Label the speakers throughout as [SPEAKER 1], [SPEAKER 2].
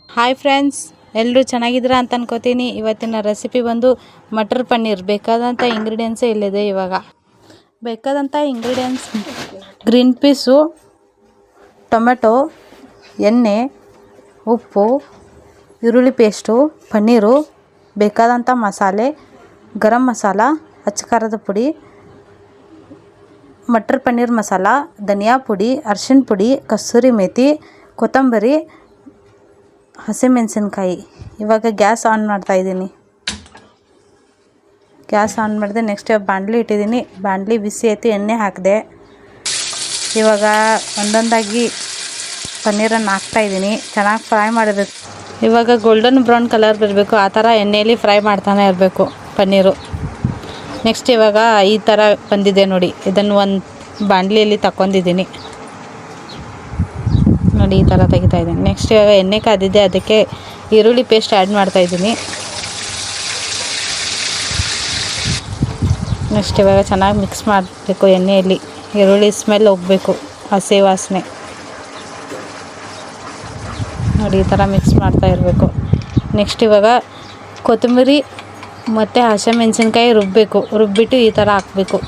[SPEAKER 1] Hi friends, ಎಲ್ಲರೂ ಚೆನ್ನಾಗಿದ್ದೀರಾ ಅಂತ ಅನ್ಕೋತೀನಿ. ಇವತ್ತಿನ ರೆಸಿಪಿ ಬಂದು ಮಟರ್ ಪನ್ನೀರ್. ಬೇಕಾದಂಥ ಇಂಗ್ರೀಡಿಯೆಂಟ್ಸೇ ಇಲ್ಲಿದೆ. ಇವಾಗ ಬೇಕಾದಂಥ ಇಂಗ್ರೀಡಿಯೆಂಟ್ಸ್: ಗ್ರೀನ್ ಪೀಸು, ಟೊಮೆಟೊ, ಎಣ್ಣೆ, ಉಪ್ಪು, ಈರುಳ್ಳಿ ಪೇಸ್ಟು, ಪನ್ನೀರು, ಬೇಕಾದಂಥ ಮಸಾಲೆ, ಗರಂ ಮಸಾಲ, ಅಚ್ಚ ಖಾರದ ಪುಡಿ, ಮಟರ್ ಪನ್ನೀರ್ ಮಸಾಲ, ಧನಿಯಾ ಪುಡಿ, ಅರಿಶಿಣ ಪುಡಿ, ಕಸೂರಿ ಮೇಥಿ, ಕೊತ್ತಂಬರಿ, ಹಸಿಮೆಣಸಿನ್ಕಾಯಿ. ಇವಾಗ ಗ್ಯಾಸ್ ಆನ್ ಮಾಡ್ತಾಯಿದ್ದೀನಿ. ಗ್ಯಾಸ್ ಆನ್ ಮಾಡಿದೆ. ನೆಕ್ಸ್ಟ್ ಬಾಣಲಿ ಇಟ್ಟಿದ್ದೀನಿ. ಬಾಣಲಿ ಬಿಸಿ ಆಯಿತು, ಎಣ್ಣೆ ಹಾಕಿದೆ. ಇವಾಗ ಒಂದೊಂದಾಗಿ ಪನ್ನೀರನ್ನು ಹಾಕ್ತಾಯಿದ್ದೀನಿ. ಚೆನ್ನಾಗಿ ಫ್ರೈ ಮಾಡಬೇಕು. ಇವಾಗ ಗೋಲ್ಡನ್ ಬ್ರೌನ್ ಕಲರ್ ಬರಬೇಕು, ಆ ಥರ ಎಣ್ಣೆಯಲ್ಲಿ ಫ್ರೈ ಮಾಡ್ತಾನೆ ಇರಬೇಕು ಪನ್ನೀರು. ನೆಕ್ಸ್ಟ್ ಇವಾಗ ಈ ಥರ ಬಂದಿದೆ ನೋಡಿ. ಇದನ್ನು ಒಂದು ಬಾಣಲಿಯಲ್ಲಿ ತಗೊಂಡಿದ್ದೀನಿ ನೋಡಿ, ಈ ಥರ ತೆಗಿತಾ ಇದ್ದೀನಿ. ನೆಕ್ಸ್ಟ್ ಇವಾಗ ಎಣ್ಣೆ ಕಾದಿದೆ, ಅದಕ್ಕೆ ಈರುಳ್ಳಿ ಪೇಸ್ಟ್ ಆ್ಯಡ್ ಮಾಡ್ತಾಯಿದ್ದೀನಿ. ನೆಕ್ಸ್ಟ್ ಇವಾಗ ಚೆನ್ನಾಗಿ ಮಿಕ್ಸ್ ಮಾಡಬೇಕು ಎಣ್ಣೆಯಲ್ಲಿ. ಈರುಳ್ಳಿ ಸ್ಮೆಲ್ ಹೋಗಬೇಕು, ಹಸಿ ವಾಸನೆ ನೋಡಿ, ಈ ಥರ ಮಿಕ್ಸ್ ಮಾಡ್ತಾ ಇರಬೇಕು. ನೆಕ್ಸ್ಟ್ ಇವಾಗ ಕೊತ್ತಂಬರಿ ಮತ್ತು ಹಸಿಮೆಣಸಿನ್ಕಾಯಿ ರುಬ್ಬಿಟ್ಟು ಈ ಥರ ಹಾಕಬೇಕು.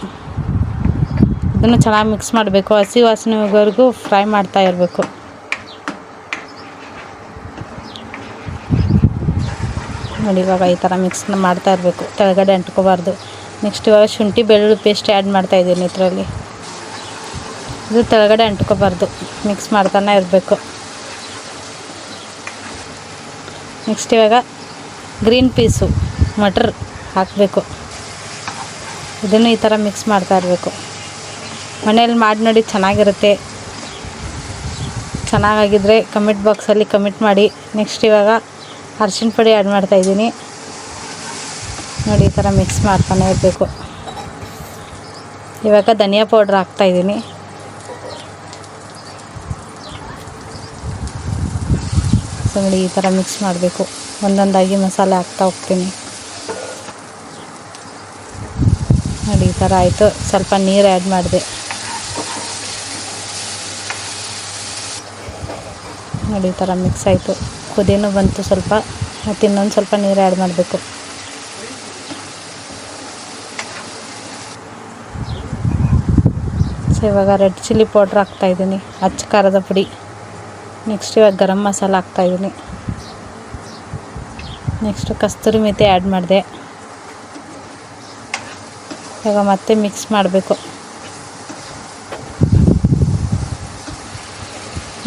[SPEAKER 1] ಇದನ್ನು ಚೆನ್ನಾಗಿ ಮಿಕ್ಸ್ ಮಾಡಬೇಕು. ಹಸಿ ವಾಸನೆ ಹೋಗೋವರೆಗೂ ಫ್ರೈ ಮಾಡ್ತಾ ಇರಬೇಕು. ನೋಡಿ, ಇವಾಗ ಈ ಥರ ಮಿಕ್ಸ್ ಮಾಡ್ತಾ ಇರಬೇಕು, ಕೆಳಗಡೆ ಅಂಟ್ಕೋಬಾರ್ದು. ನೆಕ್ಸ್ಟ್ ಇವಾಗ ಶುಂಠಿ ಬೆಳ್ಳುಳ್ಳಿ ಪೇಸ್ಟ್ ಆ್ಯಡ್ ಮಾಡ್ತಾಯಿದ್ದೀನಿ ಇದರಲ್ಲಿ. ಇದು ಕೆಳಗಡೆ ಅಂಟ್ಕೋಬಾರ್ದು, ಮಿಕ್ಸ್ ಮಾಡ್ತಾನೆ ಇರಬೇಕು. ನೆಕ್ಸ್ಟ್ ಇವಾಗ ಗ್ರೀನ್ ಪೀಸು ಮಟರ್ ಹಾಕಬೇಕು. ಇದನ್ನು ಈ ಥರ ಮಿಕ್ಸ್ ಮಾಡ್ತಾ ಇರಬೇಕು. ಮನೇಲಿ ಮಾಡಿ ನೋಡಿ, ಚೆನ್ನಾಗಿರುತ್ತೆ. ಚೆನ್ನಾಗಿದ್ದರೆ ಕಮೆಂಟ್ ಬಾಕ್ಸಲ್ಲಿ ಕಮೆಂಟ್ ಮಾಡಿ. ನೆಕ್ಸ್ಟ್ ಇವಾಗ ಅರಿಶಿಣ ಪುಡಿ ಆ್ಯಡ್ ಮಾಡ್ತಾಯಿದ್ದೀನಿ ನೋಡಿ, ಈ ಥರ ಮಿಕ್ಸ್ ಮಾಡ್ತಾನೆ ಇರಬೇಕು. ಇವಾಗ ಧನಿಯಾ ಪೌಡ್ರ್ ಹಾಕ್ತಾಯಿದ್ದೀನಿ. ಸೊ ನೋಡಿ, ಈ ಥರ ಮಿಕ್ಸ್ ಮಾಡಬೇಕು. ಒಂದೊಂದಾಗಿ ಮಸಾಲೆ ಹಾಕ್ತಾ ಹೋಗ್ತೀನಿ ನೋಡಿ, ಈ ಥರ ಆಯಿತು. ಸ್ವಲ್ಪ ನೀರು ಆ್ಯಡ್ ಮಾಡಿದೆ ನೋಡಿ, ಈ ಥರ ಮಿಕ್ಸ್ ಆಯಿತು. ಕುದಿನೂ ಬಂತು ಸ್ವಲ್ಪ. ಮತ್ತು ಇನ್ನೊಂದು ಸ್ವಲ್ಪ ನೀರು ಆ್ಯಡ್ ಮಾಡಬೇಕು. ಸೊ ಇವಾಗ ರೆಡ್ ಚಿಲ್ಲಿ ಪೌಡ್ರ್ ಹಾಕ್ತಾಯಿದ್ದೀನಿ, ಅಚ್ಚ ಖಾರದ ಪುಡಿ. ನೆಕ್ಸ್ಟ್ ಇವಾಗ ಗರಂ ಮಸಾಲ ಹಾಕ್ತಾಯಿದ್ದೀನಿ. ನೆಕ್ಸ್ಟ್ ಕಸ್ತೂರಿ ಮೇಥಿ ಆ್ಯಡ್ ಮಾಡಿದೆ. ಇವಾಗ ಮತ್ತೆ ಮಿಕ್ಸ್ ಮಾಡಬೇಕು.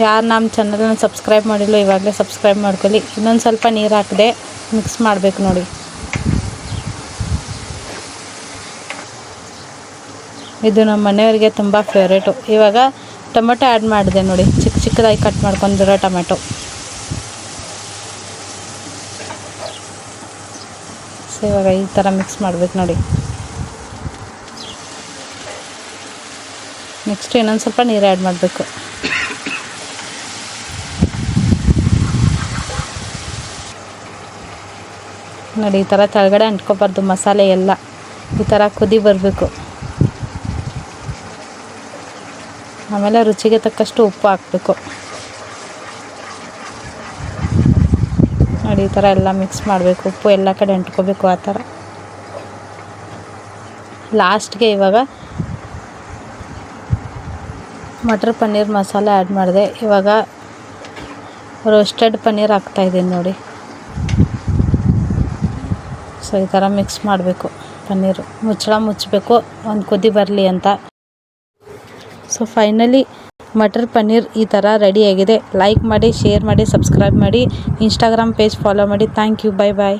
[SPEAKER 1] ಯಾರು ನಮ್ಮ ಚಾನಲನ್ನ ಸಬ್ಸ್ಕ್ರೈಬ್ ಮಾಡಿಲ್ಲ, ಇವಾಗಲೇ ಸಬ್ಸ್ಕ್ರೈಬ್ ಮಾಡ್ಕೊಳ್ಳಿ. ಇನ್ನೊಂದು ಸ್ವಲ್ಪ ನೀರು ಹಾಕಿದೆ, ಮಿಕ್ಸ್ ಮಾಡಬೇಕು ನೋಡಿ. ಇದು ನಮ್ಮ ಮನೆಯವರಿಗೆ ತುಂಬ ಫೇವ್ರೇಟು. ಇವಾಗ ಟೊಮೆಟೊ ಆ್ಯಡ್ ಮಾಡಿದೆ ನೋಡಿ, ಚಿಕ್ಕದಾಗಿ ಕಟ್ ಮಾಡ್ಕೊಂಡಿರೋ ಟೊಮೆಟೊ. ಸೊ ಇವಾಗ ಈ ಥರ ಮಿಕ್ಸ್ ಮಾಡಬೇಕು ನೋಡಿ. ನೆಕ್ಸ್ಟ್ ಇನ್ನೊಂದು ಸ್ವಲ್ಪ ನೀರು ಆ್ಯಡ್ ಮಾಡಬೇಕು. ನೋಡಿ, ಈ ಥರ ಕೆಳಗಡೆ ಅಂಟ್ಕೊಬಾರ್ದು ಮಸಾಲೆ ಎಲ್ಲ. ಈ ಥರ ಕುದಿ ಬರಬೇಕು. ಆಮೇಲೆ ರುಚಿಗೆ ತಕ್ಕಷ್ಟು ಉಪ್ಪು ಹಾಕಬೇಕು ನೋಡಿ. ಈ ಥರ ಎಲ್ಲ ಮಿಕ್ಸ್ ಮಾಡಬೇಕು. ಉಪ್ಪು ಎಲ್ಲ ಕಡೆ ಅಂಟ್ಕೋಬೇಕು, ಆ ಥರ. ಲಾಸ್ಟ್ಗೆ ಇವಾಗ ಮಟರ್ ಪನ್ನೀರ್ ಮಸಾಲೆ ಆ್ಯಡ್ ಮಾಡಿದೆ. ಇವಾಗ ರೋಸ್ಟೆಡ್ ಪನ್ನೀರ್ ಹಾಕ್ತಾಯಿದ್ದೀನಿ ನೋಡಿ. ಸೊ ಈ ಥರ ಮಿಕ್ಸ್ ಮಾಡಬೇಕು ಪನ್ನೀರು. ಮುಚ್ಚಬೇಕು, ಒಂದು ಕುದಿ ಬರಲಿ ಅಂತ. ಸೊ ಫೈನಲಿ ಮಟರ್ ಪನ್ನೀರ್ ಈ ಥರ ರೆಡಿಯಾಗಿದೆ. ಲೈಕ್ ಮಾಡಿ, ಶೇರ್ ಮಾಡಿ, ಸಬ್ಸ್ಕ್ರೈಬ್ ಮಾಡಿ, ಇನ್ಸ್ಟಾಗ್ರಾಮ್ ಪೇಜ್ ಫಾಲೋ ಮಾಡಿ. Thank you. Bye bye.